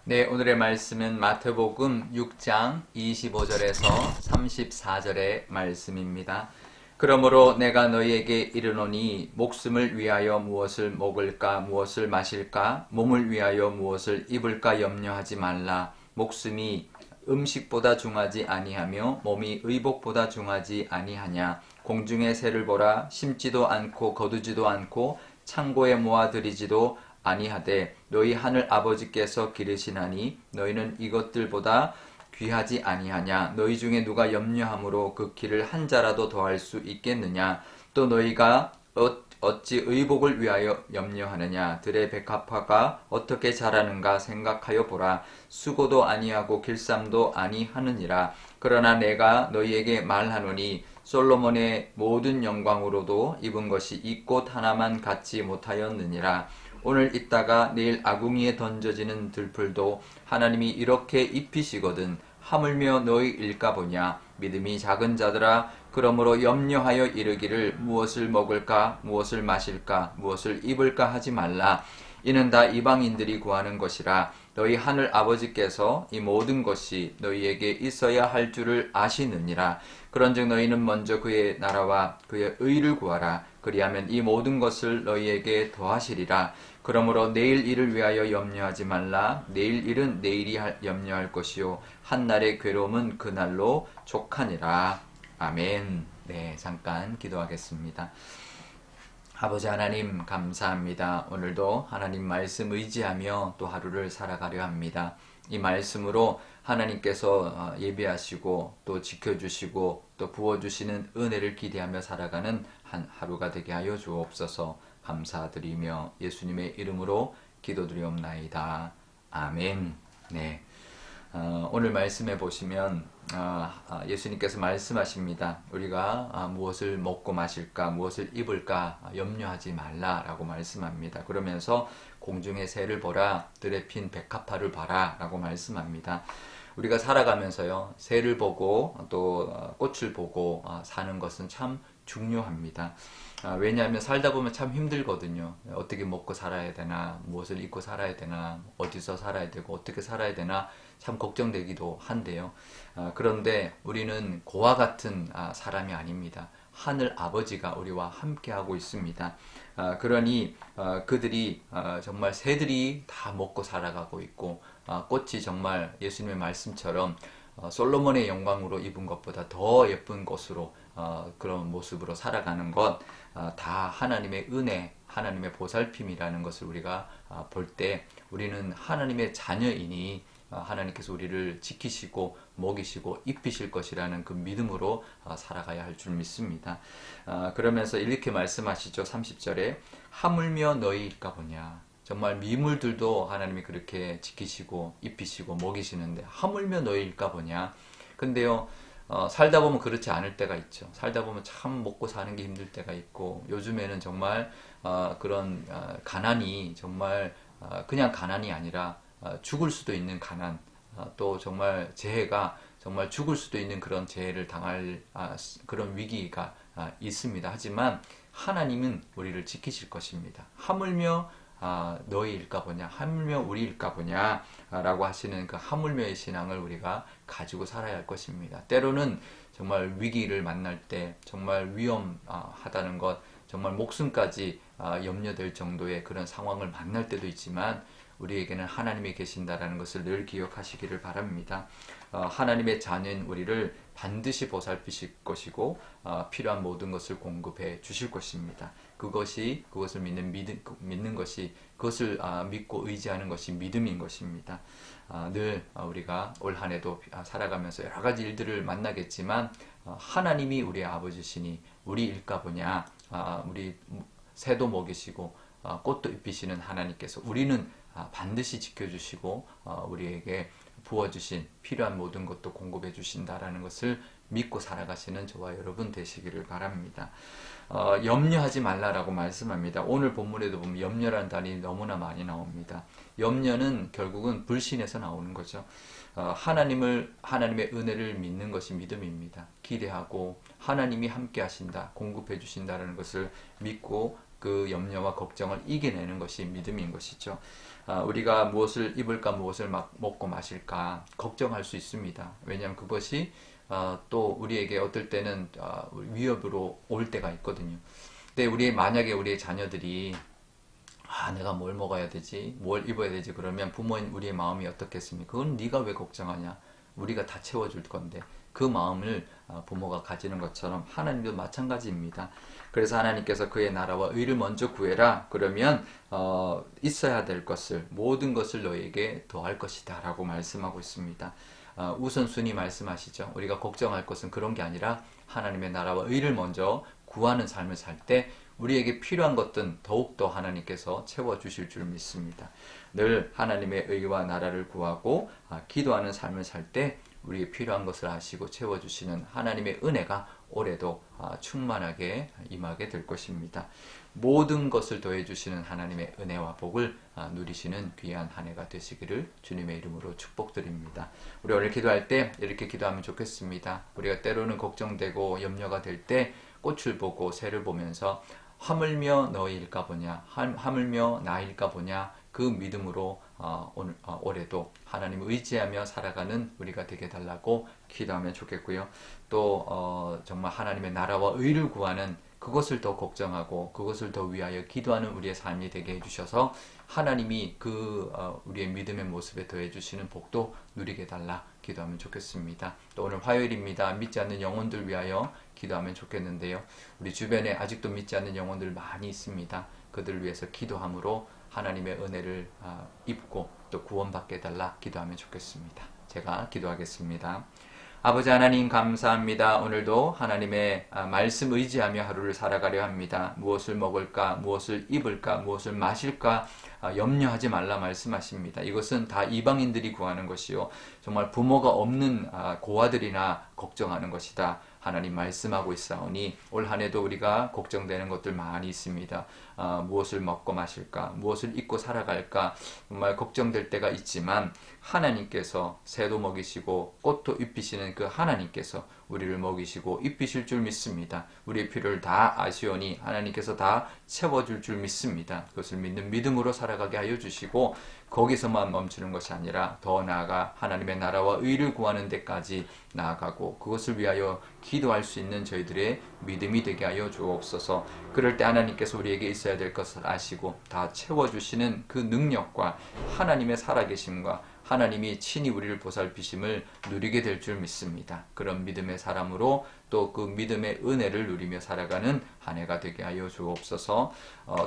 네, 오늘의 말씀은 마태복음 6장 25절에서 34절의 말씀입니다. 그러므로 내가 너희에게 이르노니 목숨을 위하여 무엇을 먹을까 무엇을 마실까 몸을 위하여 무엇을 입을까 염려하지 말라. 목숨이 음식보다 중하지 아니하며 몸이 의복보다 중하지 아니하냐. 공중의 새를 보라. 심지도 않고 거두지도 않고 창고에 모아들이지도 아니하되 너희 하늘 아버지께서 기르시나니 너희는 이것들보다 귀하지 아니하냐. 너희 중에 누가 염려함으로 그 길을 한 자라도 더할 수 있겠느냐. 또 너희가 어찌 의복을 위하여 염려하느냐. 들의 백합화가 어떻게 자라는가 생각하여 보라. 수고도 아니하고 길쌈도 아니하느니라. 그러나 내가 너희에게 말하노니 솔로몬의 모든 영광으로도 입은 것이 이 꽃 하나만 갖지 못하였느니라. 오늘 있다가 내일 아궁이에 던져지는 들풀도 하나님이 이렇게 입히시거든 하물며 너희일까 보냐. 믿음이 작은 자들아, 그러므로 염려하여 이르기를 무엇을 먹을까 무엇을 마실까 무엇을 입을까 하지 말라. 이는 다 이방인들이 구하는 것이라. 너희 하늘 아버지께서 이 모든 것이 너희에게 있어야 할 줄을 아시느니라. 그런즉 너희는 먼저 그의 나라와 그의 의를 구하라. 그리하면 이 모든 것을 너희에게 더하시리라. 그러므로 내일 일을 위하여 염려하지 말라. 내일 일은 내일이 염려할 것이요 한날의 괴로움은 그날로 족하니라. 아멘. 네, 잠깐 기도하겠습니다. 아버지 하나님 감사합니다. 오늘도 하나님 말씀 의지하며 또 하루를 살아가려 합니다. 이 말씀으로 하나님께서 예비하시고 또 지켜주시고 또 부어주시는 은혜를 기대하며 살아가는 한 하루가 되게 하여 주옵소서. 감사드리며 예수님의 이름으로 기도드리옵나이다. 아멘. 네. 오늘 말씀해 보시면 예수님께서 말씀하십니다. 우리가 무엇을 먹고 마실까 무엇을 입을까 염려하지 말라라고 말씀합니다. 그러면서 공중의 새를 보라 들에 핀 백합화를 봐라 라고 말씀합니다. 우리가 살아가면서요 새를 보고 또 꽃을 보고 사는 것은 참 중요합니다. 왜냐하면 살다 보면 참 힘들거든요. 어떻게 먹고 살아야 되나, 무엇을 입고 살아야 되나, 어디서 살아야 되고 어떻게 살아야 되나 참 걱정되기도 한데요. 그런데 우리는 고와 같은 사람이 아닙니다. 하늘 아버지가 우리와 함께하고 있습니다. 그러니 그들이 정말 새들이 다 먹고 살아가고 있고 꽃이 정말 예수님의 말씀처럼 솔로몬의 영광으로 입은 것보다 더 예쁜 것으로 그런 모습으로 살아가는 것 다 하나님의 은혜, 하나님의 보살핌이라는 것을 우리가 볼 때 우리는 하나님의 자녀이니 하나님께서 우리를 지키시고 먹이시고 입히실 것이라는 그 믿음으로 살아가야 할 줄 믿습니다. 그러면서 이렇게 말씀하시죠. 30절에 하물며 너희일까 보냐. 정말 미물들도 하나님이 그렇게 지키시고 입히시고 먹이시는데 하물며 너희일까 보냐. 근데요 살다 보면 그렇지 않을 때가 있죠. 살다 보면 참 먹고 사는 게 힘들 때가 있고 요즘에는 정말 그런 가난이 정말 그냥 가난이 아니라 죽을 수도 있는 가난, 또 정말 재해가 정말 죽을 수도 있는 그런 재해를 당할 그런 위기가 있습니다. 하지만 하나님은 우리를 지키실 것입니다. 하물며 너희일까 보냐, 하물며 우리일까 보냐 라고 하시는 그 하물며의 신앙을 우리가 가지고 살아야 할 것입니다. 때로는 정말 위기를 만날 때 정말 위험하다는 것, 정말 목숨까지 염려될 정도의 그런 상황을 만날 때도 있지만 우리에게는 하나님이 계신다라는 것을 늘 기억하시기를 바랍니다. 하나님의 자녀인 우리를 반드시 보살피실 것이고 필요한 모든 것을 공급해 주실 것입니다. 그것을 믿는 것이 그것을 믿고 의지하는 것이 믿음인 것입니다. 늘 우리가 올 한 해도 살아가면서 여러 가지 일들을 만나겠지만 하나님이 우리의 아버지시니 우리일까 보냐. 우리 새도 먹이시고 꽃도 입히시는 하나님께서 우리는 반드시 지켜주시고 우리에게 부어주신 필요한 모든 것도 공급해 주신다라는 것을 믿고 살아가시는 저와 여러분 되시기를 바랍니다. 염려하지 말라라고 말씀합니다. 오늘 본문에도 보면 염려라는 단이 너무나 많이 나옵니다. 염려는 결국은 불신에서 나오는 거죠. 하나님의 은혜를 믿는 것이 믿음입니다. 기대하고 하나님이 함께 하신다, 공급해 주신다라는 것을 믿고 그 염려와 걱정을 이겨내는 것이 믿음인 것이죠. 우리가 무엇을 입을까, 무엇을 먹고 마실까 걱정할 수 있습니다. 왜냐하면 그것이 또 우리에게 어떨 때는 위협으로 올 때가 있거든요. 근데 만약에 우리의 자녀들이 내가 뭘 먹어야 되지, 뭘 입어야 되지, 그러면 부모인 우리의 마음이 어떻겠습니까? 그건 네가 왜 걱정하냐? 우리가 다 채워줄 건데. 그 마음을 부모가 가지는 것처럼 하나님도 마찬가지입니다. 그래서 하나님께서 그의 나라와 의를 먼저 구해라. 그러면 있어야 될 것을, 모든 것을 너에게 더할 것이다 라고 말씀하고 있습니다. 우선순위 말씀하시죠. 우리가 걱정할 것은 그런 게 아니라 하나님의 나라와 의를 먼저 구하는 삶을 살 때 우리에게 필요한 것들은 더욱더 하나님께서 채워주실 줄 믿습니다. 늘 하나님의 의와 나라를 구하고 기도하는 삶을 살 때 우리의 필요한 것을 아시고 채워주시는 하나님의 은혜가 올해도 충만하게 임하게 될 것입니다. 모든 것을 더해주시는 하나님의 은혜와 복을 누리시는 귀한 한 해가 되시기를 주님의 이름으로 축복드립니다. 우리 오늘 기도할 때 이렇게 기도하면 좋겠습니다. 우리가 때로는 걱정되고 염려가 될 때 꽃을 보고 새를 보면서 하물며 너희일까 보냐, 하물며 나일까 보냐, 그 믿음으로 올해도 하나님을 의지하며 살아가는 우리가 되게 달라고 기도하면 좋겠고요. 또 정말 하나님의 나라와 의를 구하는 그것을 더 걱정하고 그것을 더 위하여 기도하는 우리의 삶이 되게 해주셔서 하나님이 우리의 믿음의 모습에 더해주시는 복도 누리게 달라 기도하면 좋겠습니다. 또 오늘 화요일입니다. 믿지 않는 영혼들 위하여 기도하면 좋겠는데요. 우리 주변에 아직도 믿지 않는 영혼들 많이 있습니다. 그들을 위해서 기도함으로 하나님의 은혜를 입고 또 구원받게 달라 기도하면 좋겠습니다. 제가 기도하겠습니다. 아버지 하나님 감사합니다. 오늘도 하나님의 말씀 의지하며 하루를 살아가려 합니다. 무엇을 먹을까, 무엇을 입을까, 무엇을 마실까 염려하지 말라 말씀하십니다. 이것은 다 이방인들이 구하는 것이요, 정말 부모가 없는 고아들이나 걱정하는 것이다. 하나님 말씀하고 있사오니 올 한해도 우리가 걱정되는 것들 많이 있습니다. 무엇을 먹고 마실까, 무엇을 입고 살아갈까 정말 걱정될 때가 있지만 하나님께서 새도 먹이시고 꽃도 입히시는 그 하나님께서 우리를 먹이시고 입히실 줄 믿습니다. 우리의 필요를 다 아시오니 하나님께서 다 채워줄 줄 믿습니다. 그것을 믿는 믿음으로 살아가게 하여 주시고 거기서만 멈추는 것이 아니라 더 나아가 하나님의 나라와 의를 구하는 데까지 나아가고 그것을 위하여 기도할 수 있는 저희들의 믿음이 되게 하여 주옵소서. 그럴 때 하나님께서 우리에게 있어야 될 것을 아시고 다 채워주시는 그 능력과 하나님의 살아계심과 하나님이 친히 우리를 보살피심을 누리게 될 줄 믿습니다. 그런 믿음의 사람으로 또 그 믿음의 은혜를 누리며 살아가는 한 해가 되게 하여 주옵소서.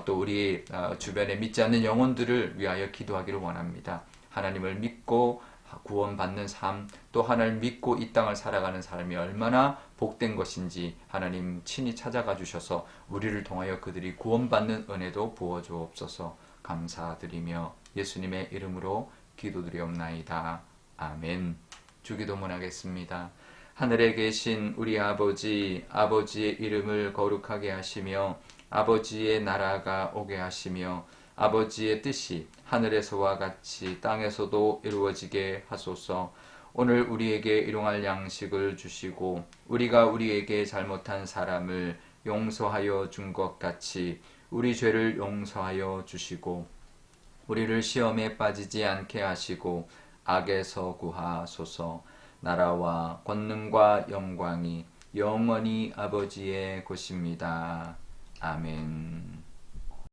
또 우리 주변에 믿지 않는 영혼들을 위하여 기도하기를 원합니다. 하나님을 믿고 구원받는 삶, 또 하나님을 믿고 이 땅을 살아가는 삶이 얼마나 복된 것인지 하나님 친히 찾아가 주셔서 우리를 통하여 그들이 구원받는 은혜도 부어주옵소서. 감사드리며 예수님의 이름으로 기도드리옵나이다. 아멘. 주기도문 하겠습니다. 하늘에 계신 우리 아버지, 아버지의 이름을 거룩하게 하시며 아버지의 나라가 오게 하시며 아버지의 뜻이 하늘에서와 같이 땅에서도 이루어지게 하소서. 오늘 우리에게 일용할 양식을 주시고 우리가 우리에게 잘못한 사람을 용서하여 준 것 같이 우리 죄를 용서하여 주시고 우리를 시험에 빠지지 않게 하시고 악에서 구하소서. 나라와 권능과 영광이 영원히 아버지의 것입니다. 아멘.